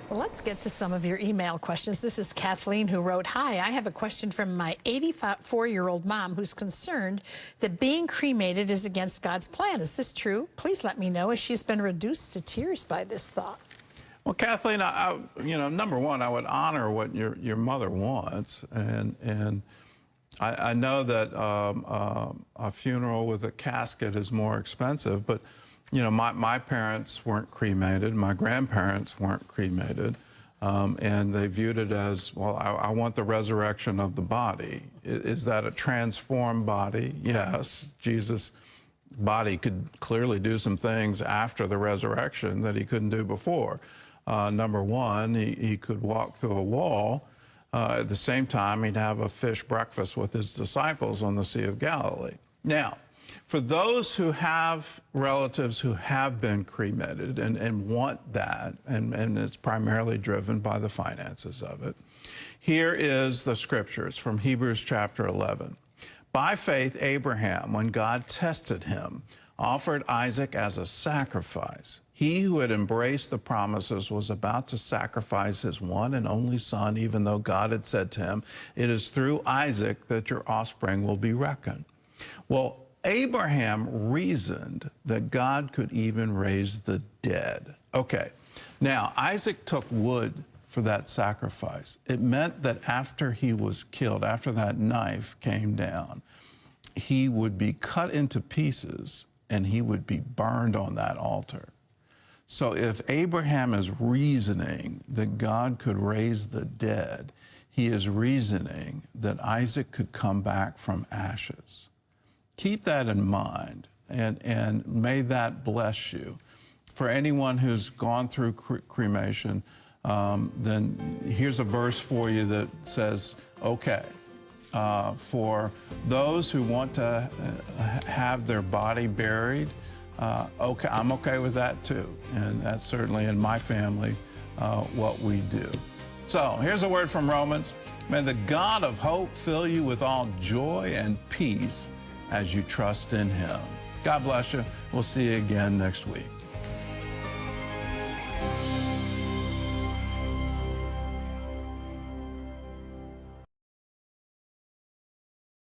Well, let's get to some of your email questions. This is Kathleen who wrote, "Hi, I have a question from my 84-year-old mom who's concerned that being cremated is against God's plan. Is this true? Please let me know, as she's been reduced to tears by this thought." Well, Kathleen, number one, I would honor what your mother wants, and I know that a funeral with a casket is more expensive, but my parents weren't cremated, my grandparents weren't cremated, and they viewed it as, well, I want the resurrection of the body. Is that a transformed body? Yes. Jesus' body could clearly do some things after the resurrection that he couldn't do before. Number one, he could walk through a wall. At the same time, he'd have a fish breakfast with his disciples on the Sea of Galilee. Now, for those who have relatives who have been cremated and want that, and it's primarily driven by the finances of it, here is the scriptures from Hebrews chapter 11. By faith, Abraham, when God tested him, offered Isaac as a sacrifice. He who had embraced the promises was about to sacrifice his one and only son, even though God had said to him, "It is through Isaac that your offspring will be reckoned." Well, Abraham reasoned that God could even raise the dead. Okay, now Isaac took wood for that sacrifice. It meant that after he was killed, after that knife came down, he would be cut into pieces and he would be burned on that altar. So if Abraham is reasoning that God could raise the dead, he is reasoning that Isaac could come back from ashes. Keep that in mind, and may that bless you. For anyone who's gone through cremation, then here's a verse for you that says, okay, for those who want to have their body buried, okay, I'm okay with that too. And that's certainly in my family what we do. So here's a word from Romans. May the God of hope fill you with all joy and peace as you trust in him. God bless you. We'll see you again next week.